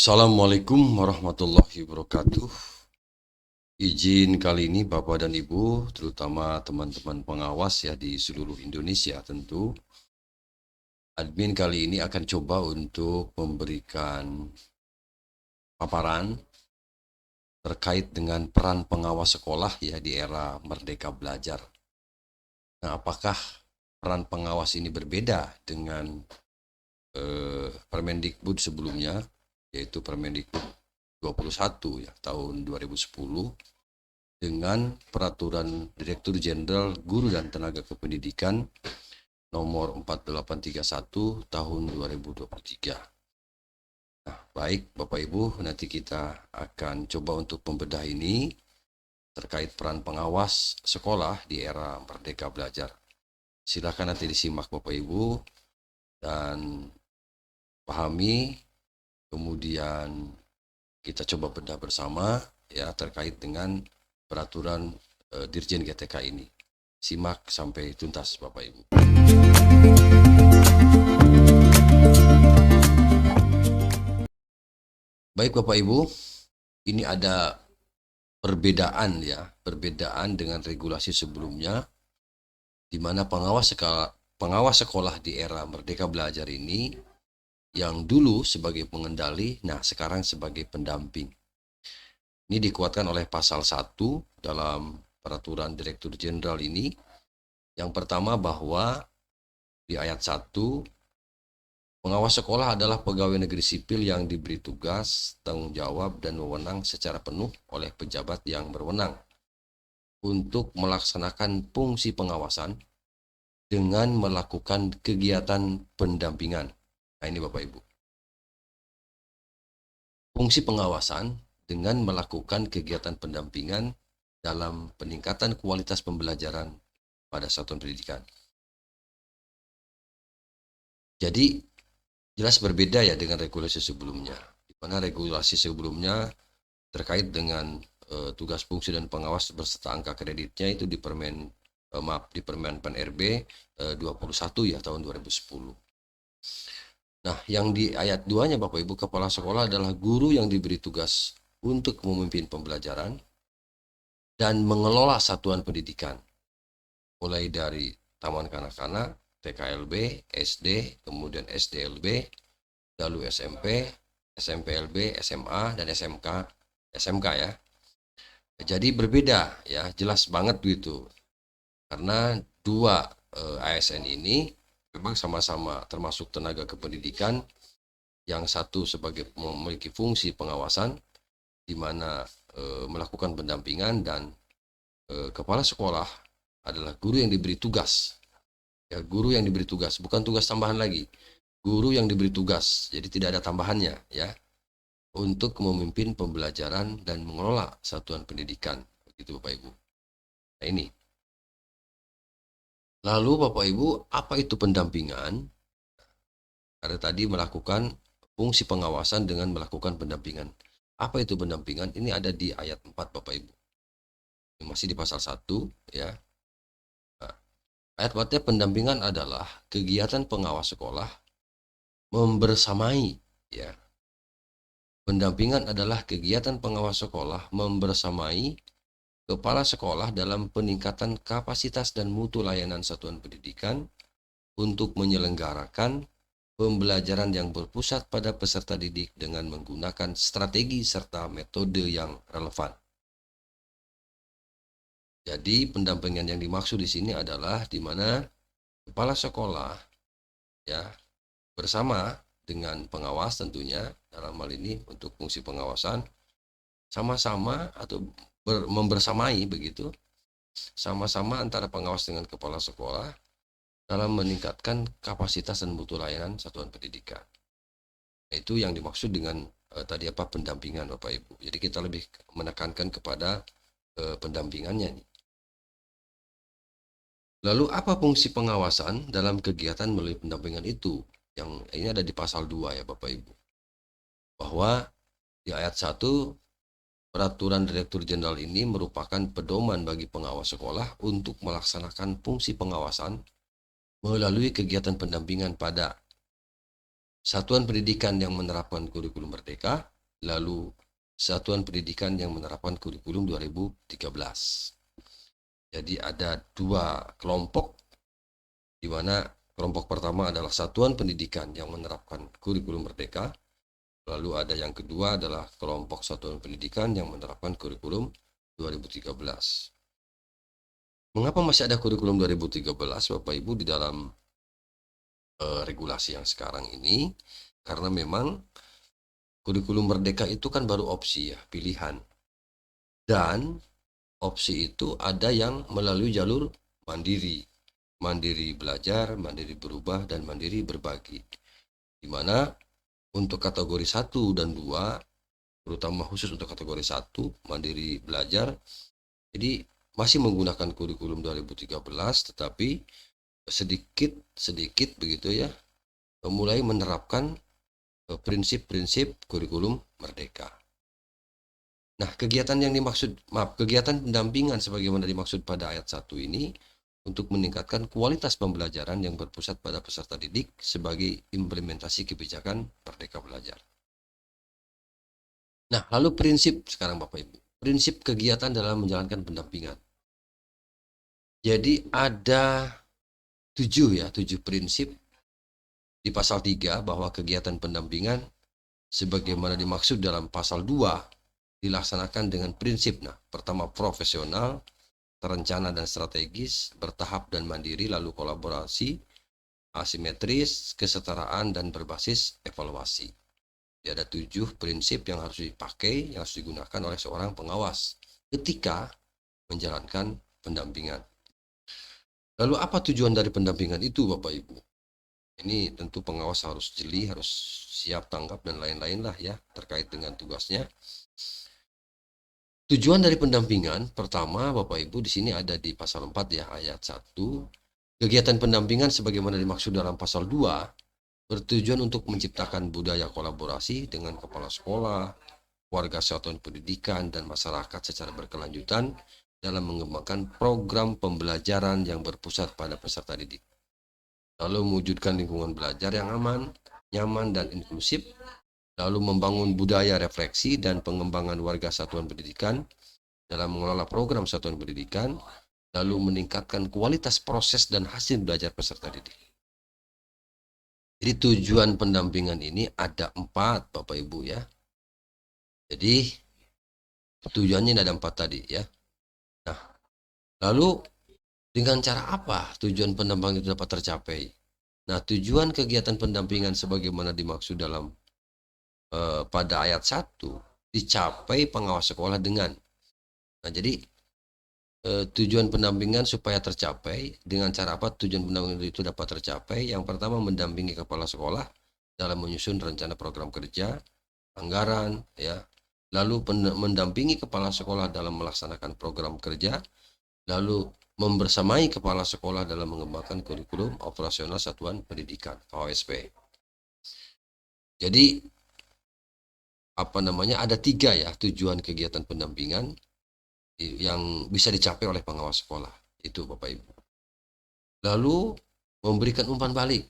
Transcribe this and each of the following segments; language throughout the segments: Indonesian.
Assalamualaikum warahmatullahi wabarakatuh. Izin kali ini Bapak dan Ibu, terutama teman-teman pengawas ya di seluruh Indonesia tentu. Admin kali ini akan coba untuk memberikan paparan terkait dengan peran pengawas sekolah ya di era Merdeka Belajar. Nah, apakah peran pengawas ini berbeda dengan Permendikbud sebelumnya, yaitu Permendikbud 21 ya tahun 2010 dengan Peraturan Direktur Jenderal Guru dan Tenaga Kependidikan nomor 4831 tahun 2023. Nah, baik Bapak Ibu, nanti kita akan coba untuk membedah ini terkait peran pengawas sekolah di era Merdeka Belajar. Silakan nanti disimak Bapak Ibu dan pahami, kemudian kita coba bedah bersama ya terkait dengan peraturan Dirjen GTK ini. Simak sampai tuntas Bapak Ibu. Baik Bapak Ibu, ini ada perbedaan dengan regulasi sebelumnya, di mana pengawas sekolah di era Merdeka Belajar ini yang dulu sebagai pengendali, nah sekarang sebagai pendamping. Ini dikuatkan oleh pasal 1 dalam Peraturan Direktur Jenderal ini. Yang pertama bahwa di ayat 1, pengawas sekolah adalah pegawai negeri sipil yang diberi tugas, tanggung jawab, dan wewenang secara penuh oleh pejabat yang berwenang untuk melaksanakan fungsi pengawasan dengan melakukan kegiatan pendampingan. Nah ini Bapak Ibu. Fungsi pengawasan dengan melakukan kegiatan pendampingan dalam peningkatan kualitas pembelajaran pada satuan pendidikan. Jadi jelas berbeda ya dengan regulasi sebelumnya, di mana regulasi sebelumnya terkait dengan tugas fungsi dan pengawas berserta angka kreditnya itu di Permen PAN-RB 21 ya tahun 2010. Nah, yang di ayat 2-nya Bapak Ibu, kepala sekolah adalah guru yang diberi tugas untuk memimpin pembelajaran dan mengelola satuan pendidikan, mulai dari taman kanak-kanak, TKLB, SD, kemudian SDLB, lalu SMP, SMPLB, SMA, dan SMK ya. Jadi berbeda ya, jelas banget gitu. Karena dua ASN ini memang sama-sama termasuk tenaga kependidikan, yang satu sebagai memiliki fungsi pengawasan di mana melakukan pendampingan, dan kepala sekolah adalah guru yang diberi tugas. Ya, guru yang diberi tugas, bukan tugas tambahan lagi. Guru yang diberi tugas, jadi tidak ada tambahannya ya, untuk memimpin pembelajaran dan mengelola satuan pendidikan. Begitu Bapak Ibu. Nah ini. Lalu Bapak Ibu, apa itu pendampingan? Karena tadi melakukan fungsi pengawasan dengan melakukan pendampingan. Apa itu pendampingan? Ini ada di ayat 4 Bapak Ibu. Masih di pasal 1 ya. Nah, ayat 4-nya pendampingan adalah kegiatan pengawas sekolah membersamai ya. Pendampingan adalah kegiatan pengawas sekolah membersamai kepala sekolah dalam peningkatan kapasitas dan mutu layanan satuan pendidikan untuk menyelenggarakan pembelajaran yang berpusat pada peserta didik dengan menggunakan strategi serta metode yang relevan. Jadi pendampingan yang dimaksud di sini adalah di mana kepala sekolah ya bersama dengan pengawas tentunya dalam hal ini untuk fungsi pengawasan sama-sama atau membersamai begitu, sama-sama antara pengawas dengan kepala sekolah dalam meningkatkan kapasitas dan mutu layanan satuan pendidikan. Itu yang dimaksud dengan tadi apa pendampingan Bapak Ibu. Jadi kita lebih menekankan kepada pendampingannya nih. Lalu apa fungsi pengawasan dalam kegiatan melalui pendampingan itu? Yang ini ada di pasal 2 ya Bapak Ibu. Bahwa di ayat 1 Peraturan Direktur Jenderal ini merupakan pedoman bagi pengawas sekolah untuk melaksanakan fungsi pengawasan melalui kegiatan pendampingan pada satuan pendidikan yang menerapkan kurikulum merdeka lalu satuan pendidikan yang menerapkan kurikulum 2013. Jadi ada dua kelompok, di mana kelompok pertama adalah satuan pendidikan yang menerapkan kurikulum merdeka, lalu ada yang kedua adalah kelompok satuan pendidikan yang menerapkan kurikulum 2013. Mengapa masih ada kurikulum 2013, Bapak Ibu, di dalam regulasi yang sekarang ini? Karena memang kurikulum merdeka itu kan baru opsi ya, pilihan. Dan opsi itu ada yang melalui jalur mandiri. Mandiri belajar, mandiri berubah, dan mandiri berbagi. Di mana untuk kategori 1 dan 2, terutama khusus untuk kategori 1, mandiri belajar, jadi masih menggunakan kurikulum 2013, tetapi sedikit begitu ya, mulai menerapkan prinsip-prinsip kurikulum merdeka. Nah, kegiatan pendampingan sebagaimana dimaksud pada ayat 1 ini untuk meningkatkan kualitas pembelajaran yang berpusat pada peserta didik sebagai implementasi kebijakan Merdeka Belajar. Nah, lalu prinsip sekarang Bapak Ibu. Prinsip kegiatan dalam menjalankan pendampingan. Jadi ada 7 prinsip di pasal 3 bahwa kegiatan pendampingan sebagaimana dimaksud dalam pasal 2 dilaksanakan dengan prinsip. Nah, pertama profesional, terencana dan strategis, bertahap dan mandiri, lalu kolaborasi, asimetris, kesetaraan, dan berbasis evaluasi. Jadi ada 7 prinsip yang harus dipakai, yang harus digunakan oleh seorang pengawas ketika menjalankan pendampingan. Lalu apa tujuan dari pendampingan itu, Bapak Ibu? Ini tentu pengawas harus jeli, harus siap tanggap dan lain-lain lah ya terkait dengan tugasnya. Tujuan dari pendampingan pertama, Bapak Ibu, di sini ada di pasal 4 ya, ayat 1. Kegiatan pendampingan sebagaimana dimaksud dalam pasal 2 bertujuan untuk menciptakan budaya kolaborasi dengan kepala sekolah, warga satuan pendidikan, dan masyarakat secara berkelanjutan dalam mengembangkan program pembelajaran yang berpusat pada peserta didik. Lalu mewujudkan lingkungan belajar yang aman, nyaman, dan inklusif, lalu membangun budaya refleksi dan pengembangan warga satuan pendidikan dalam mengelola program satuan pendidikan, lalu meningkatkan kualitas proses dan hasil belajar peserta didik. Jadi tujuan pendampingan ini ada 4, Bapak Ibu ya. Jadi tujuannya ada 4 tadi ya. Nah, lalu dengan cara apa tujuan pendampingan itu dapat tercapai? Nah, tujuan kegiatan pendampingan sebagaimana dimaksud dalam pada ayat 1 dicapai pengawas sekolah dengan. Nah, jadi tujuan pendampingan supaya tercapai dengan cara apa tujuan pendampingan itu dapat tercapai? Yang pertama, mendampingi kepala sekolah dalam menyusun rencana program kerja, anggaran ya. Lalu mendampingi kepala sekolah dalam melaksanakan program kerja, lalu membersamai kepala sekolah dalam mengembangkan kurikulum operasional satuan pendidikan (OSP). Jadi ada 3 ya tujuan kegiatan pendampingan yang bisa dicapai oleh pengawas sekolah itu, Bapak Ibu. Lalu memberikan umpan balik,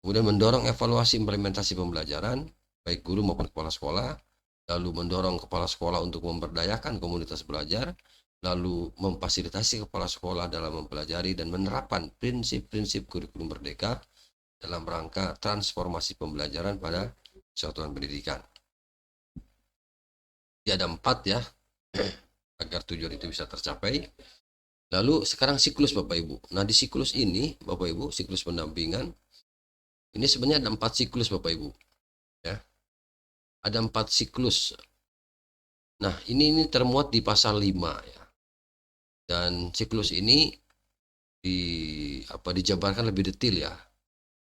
kemudian mendorong evaluasi implementasi pembelajaran baik guru maupun kepala sekolah, lalu mendorong kepala sekolah untuk memberdayakan komunitas belajar, lalu memfasilitasi kepala sekolah dalam mempelajari dan menerapkan prinsip-prinsip kurikulum merdeka dalam rangka transformasi pembelajaran pada satuan pendidikan. Jadi ada 4 ya agar tujuan itu bisa tercapai. Lalu sekarang siklus Bapak Ibu. Nah, di siklus ini Bapak Ibu, siklus pendampingan ini sebenarnya ada 4 siklus Bapak Ibu ya. Ada 4 siklus. Nah, ini termuat di pasal 5 ya. Dan siklus ini dijabarkan lebih detail ya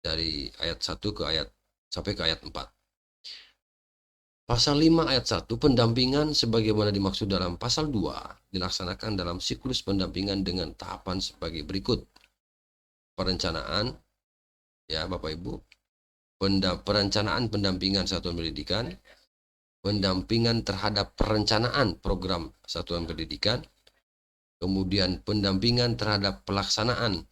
dari ayat 1 sampai ke ayat 4. Pasal 5 ayat 1, pendampingan sebagaimana dimaksud dalam pasal 2 dilaksanakan dalam siklus pendampingan dengan tahapan sebagai berikut. Perencanaan, ya Bapak Ibu, perencanaan pendampingan satuan pendidikan, pendampingan terhadap perencanaan program satuan pendidikan, kemudian pendampingan terhadap pelaksanaan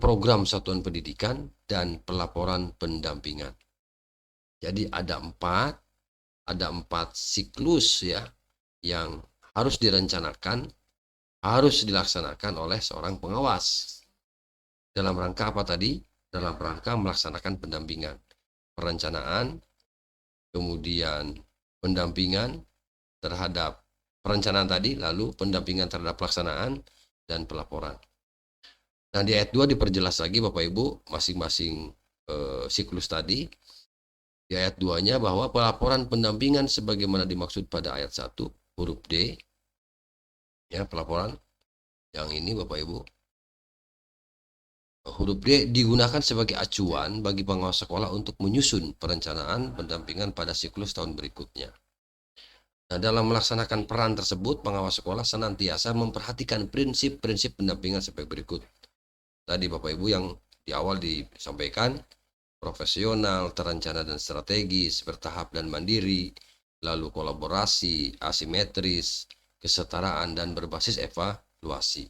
program satuan pendidikan, dan pelaporan pendampingan. Jadi ada empat siklus ya yang harus direncanakan, harus dilaksanakan oleh seorang pengawas. Dalam rangka apa tadi? Dalam rangka melaksanakan pendampingan, perencanaan, kemudian pendampingan terhadap perencanaan tadi, lalu pendampingan terhadap pelaksanaan dan pelaporan. Nah, di ayat 2 diperjelas lagi Bapak Ibu masing-masing siklus tadi. Di ayat 2-nya bahwa pelaporan pendampingan sebagaimana dimaksud pada ayat 1 huruf D, ya pelaporan yang ini Bapak Ibu, huruf D digunakan sebagai acuan bagi pengawas sekolah untuk menyusun perencanaan pendampingan pada siklus tahun berikutnya. Nah, dalam melaksanakan peran tersebut, pengawas sekolah senantiasa memperhatikan prinsip-prinsip pendampingan sebagai berikut. Tadi Bapak Ibu yang di awal disampaikan, profesional, terencana dan strategis, bertahap dan mandiri, lalu kolaborasi, asimetris, kesetaraan, dan berbasis evaluasi.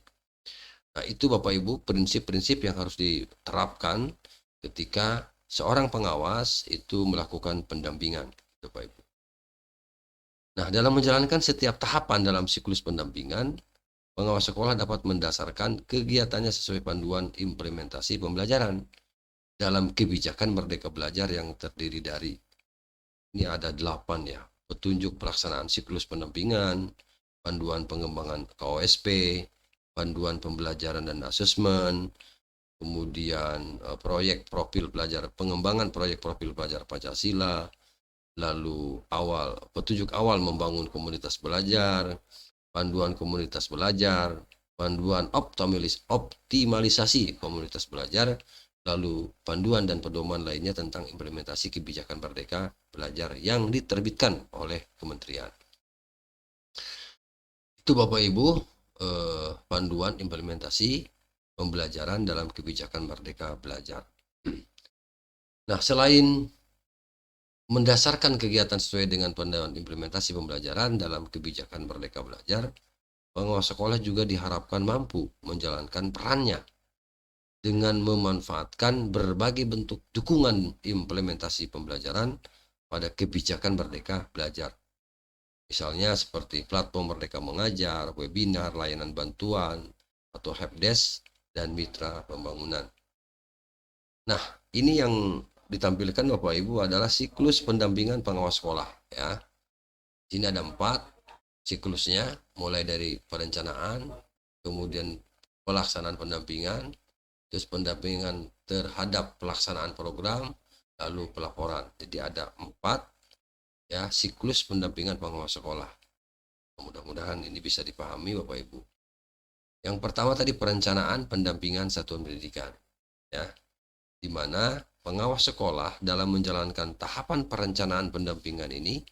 Nah, itu Bapak Ibu prinsip-prinsip yang harus diterapkan ketika seorang pengawas itu melakukan pendampingan, Bapak Ibu. Nah, dalam menjalankan setiap tahapan dalam siklus pendampingan, pengawas sekolah dapat mendasarkan kegiatannya sesuai panduan implementasi pembelajaran dalam kebijakan Merdeka Belajar yang terdiri dari, ini ada 8 ya, petunjuk pelaksanaan siklus pendampingan, panduan pengembangan KOSP, panduan pembelajaran dan asesmen, kemudian proyek profil pelajar, pengembangan proyek profil pelajar Pancasila, lalu petunjuk awal membangun komunitas belajar, panduan komunitas belajar, panduan optimalisasi komunitas belajar, lalu panduan dan pedoman lainnya tentang implementasi kebijakan Merdeka Belajar yang diterbitkan oleh kementerian. Itu Bapak Ibu panduan implementasi pembelajaran dalam kebijakan Merdeka Belajar. Nah, selain mendasarkan kegiatan sesuai dengan panduan implementasi pembelajaran dalam kebijakan Merdeka Belajar, pengawas sekolah juga diharapkan mampu menjalankan perannya dengan memanfaatkan berbagai bentuk dukungan implementasi pembelajaran pada kebijakan Merdeka Belajar. Misalnya seperti platform Merdeka Mengajar, webinar, layanan bantuan, atau helpdesk, dan mitra pembangunan. Nah, ini yang ditampilkan Bapak Ibu adalah siklus pendampingan pengawas sekolah ya. Sini ada 4 siklusnya, mulai dari perencanaan, kemudian pelaksanaan pendampingan, terus pendampingan terhadap pelaksanaan program, lalu pelaporan. Jadi ada 4 ya siklus pendampingan pengawas sekolah. Mudah-mudahan ini bisa dipahami Bapak Ibu. Yang pertama tadi perencanaan pendampingan satuan pendidikan ya, di mana pengawas sekolah dalam menjalankan tahapan perencanaan pendampingan ini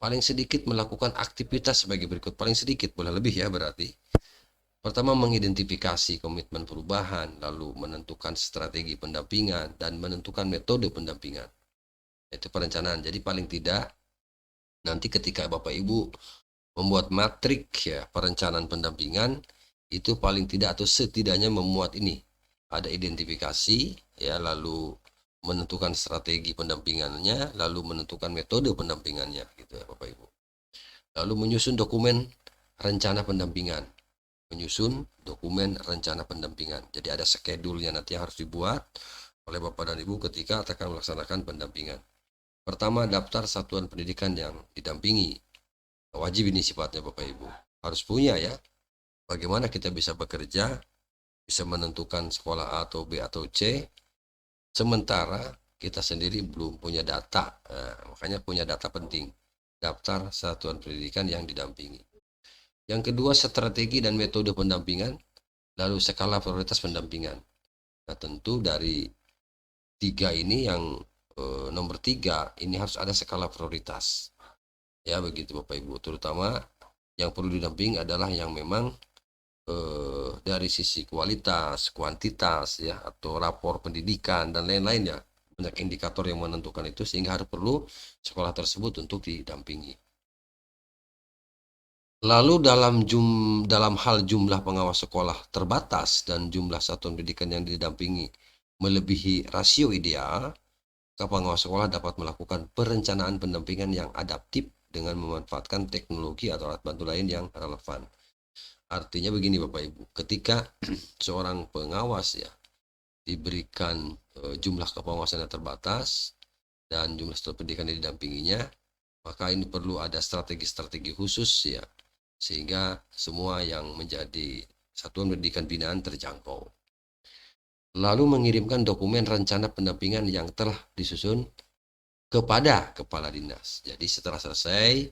paling sedikit melakukan aktivitas sebagai berikut. Paling sedikit, boleh lebih ya berarti. Pertama, mengidentifikasi komitmen perubahan, lalu menentukan strategi pendampingan, dan menentukan metode pendampingan. Itu perencanaan. Jadi paling tidak nanti ketika Bapak Ibu membuat matrik ya perencanaan pendampingan, itu paling tidak atau setidaknya memuat ini. Ada identifikasi ya, lalu menentukan strategi pendampingannya, lalu menentukan metode pendampingannya gitu ya Bapak Ibu. Lalu menyusun dokumen rencana pendampingan. Menyusun dokumen rencana pendampingan. Jadi ada skedulnya nanti yang harus dibuat oleh Bapak dan Ibu ketika akan melaksanakan pendampingan. Pertama, daftar satuan pendidikan yang didampingi. Wajib ini sifatnya Bapak Ibu. Harus punya ya. Bagaimana kita bisa bekerja, bisa menentukan sekolah A atau B atau C, sementara kita sendiri belum punya data. Nah, makanya punya data penting. Daftar satuan pendidikan yang didampingi. Yang kedua, strategi dan metode pendampingan, lalu skala prioritas pendampingan. Nah, tentu dari 3 ini yang nomor 3 ini harus ada skala prioritas. Ya, begitu Bapak Ibu. Terutama yang perlu didampingi adalah yang memang dari sisi kualitas, kuantitas ya, atau rapor pendidikan dan lain-lain ya. Banyak indikator yang menentukan itu sehingga harus perlu sekolah tersebut untuk didampingi. Lalu dalam hal jumlah pengawas sekolah terbatas dan jumlah satuan pendidikan yang didampingi melebihi rasio ideal, pengawas sekolah dapat melakukan perencanaan pendampingan yang adaptif dengan memanfaatkan teknologi atau alat bantu lain yang relevan. Artinya begini Bapak Ibu, ketika seorang pengawas ya diberikan jumlah kepengawasan yang terbatas dan jumlah satuan pendidikan yang didampinginya, maka ini perlu ada strategi-strategi khusus ya, sehingga semua yang menjadi satuan pendidikan binaan terjangkau. Lalu mengirimkan dokumen rencana pendampingan yang telah disusun kepada kepala dinas. Jadi setelah selesai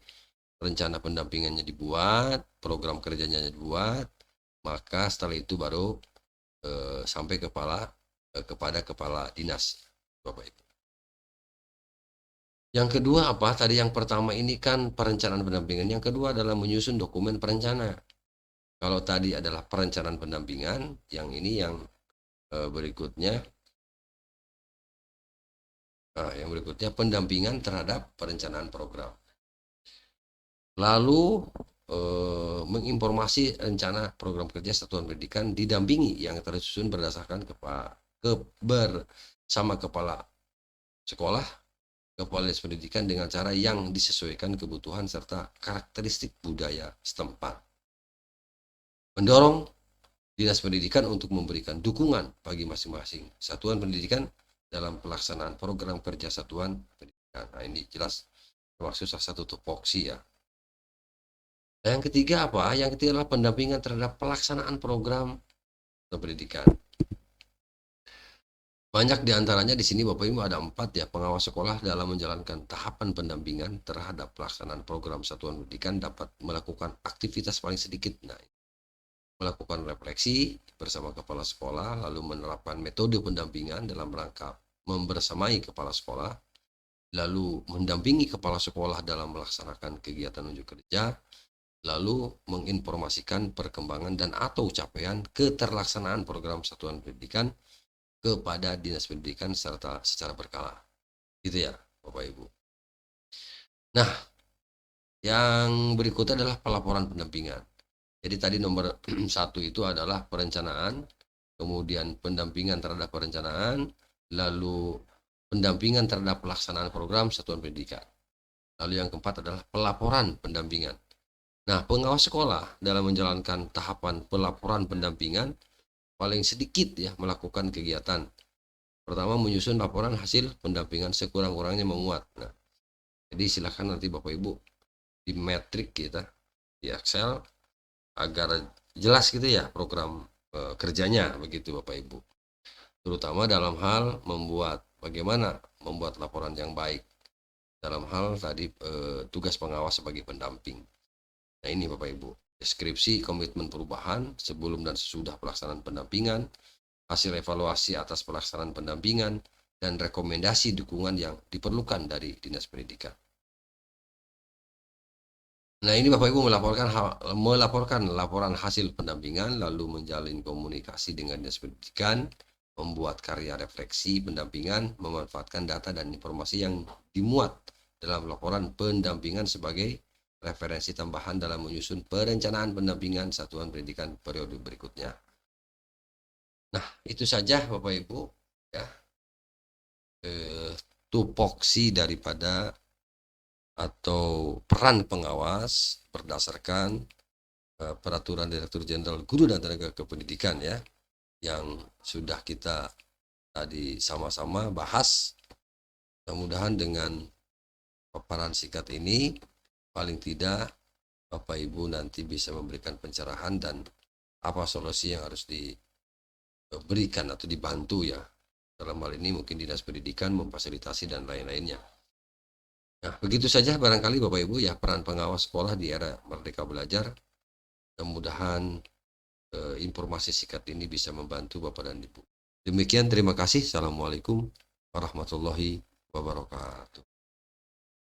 rencana pendampingannya dibuat, program kerjanya dibuat, maka setelah itu baru sampai kepada kepala dinas, Bapak Ibu. Yang kedua apa? Tadi yang pertama ini kan perencanaan pendampingan. Yang kedua adalah menyusun dokumen perencana. Kalau tadi adalah perencanaan pendampingan, yang ini yang berikutnya. Nah, yang berikutnya pendampingan terhadap perencanaan program. Lalu menginformasi rencana program kerja satuan pendidikan didampingi yang tersusun berdasarkan bersama kepala sekolah, kepala dinas pendidikan dengan cara yang disesuaikan kebutuhan serta karakteristik budaya setempat. Mendorong dinas pendidikan untuk memberikan dukungan bagi masing-masing satuan pendidikan dalam pelaksanaan program kerja satuan pendidikan. Nah, ini jelas termasuk salah satu tupoksi ya. Yang ketiga apa? Yang ketiga adalah pendampingan terhadap pelaksanaan program pendidikan. Banyak diantaranya di sini Bapak Ibu ada 4 ya, pengawas sekolah dalam menjalankan tahapan pendampingan terhadap pelaksanaan program satuan pendidikan dapat melakukan aktivitas paling sedikit. Nah, melakukan refleksi bersama kepala sekolah, lalu menerapkan metode pendampingan dalam rangka membersamai kepala sekolah, lalu mendampingi kepala sekolah dalam melaksanakan kegiatan unjuk kerja, lalu menginformasikan perkembangan dan atau capaian keterlaksanaan program satuan pendidikan kepada dinas pendidikan secara berkala. Gitu ya, Bapak Ibu. Nah, yang berikutnya adalah pelaporan pendampingan. Jadi tadi nomor 1 itu adalah perencanaan, kemudian pendampingan terhadap perencanaan, lalu pendampingan terhadap pelaksanaan program satuan pendidikan. Lalu yang keempat adalah pelaporan pendampingan. Nah, pengawas sekolah dalam menjalankan tahapan pelaporan pendampingan paling sedikit ya melakukan kegiatan. Pertama, menyusun laporan hasil pendampingan sekurang-kurangnya memuat. Nah, jadi silakan nanti Bapak Ibu di metrik kita di Excel agar jelas gitu ya program kerjanya begitu Bapak Ibu. Terutama dalam hal bagaimana membuat laporan yang baik dalam hal tadi tugas pengawas sebagai pendamping. Nah, ini Bapak Ibu, deskripsi komitmen perubahan sebelum dan sesudah pelaksanaan pendampingan, hasil evaluasi atas pelaksanaan pendampingan, dan rekomendasi dukungan yang diperlukan dari Dinas Pendidikan. Nah, ini Bapak Ibu melaporkan laporan hasil pendampingan, lalu menjalin komunikasi dengan Dinas Pendidikan, membuat karya refleksi pendampingan, memanfaatkan data dan informasi yang dimuat dalam laporan pendampingan sebagai referensi tambahan dalam menyusun perencanaan pendampingan satuan pendidikan periode berikutnya. Nah, itu saja Bapak Ibu ya. Tupoksi daripada atau peran pengawas berdasarkan peraturan Direktur Jenderal Guru dan Tenaga Kependidikan ya, yang sudah kita tadi sama-sama bahas. Mudah-mudahan dengan paparan singkat ini paling tidak Bapak Ibu nanti bisa memberikan pencerahan dan apa solusi yang harus diberikan atau dibantu ya. Dalam hal ini mungkin Dinas Pendidikan memfasilitasi dan lain-lainnya. Nah, begitu saja barangkali Bapak Ibu ya peran pengawas sekolah di era Merdeka Belajar. Mudah-mudahan informasi singkat ini bisa membantu Bapak dan Ibu. Demikian, terima kasih. Assalamualaikum warahmatullahi wabarakatuh.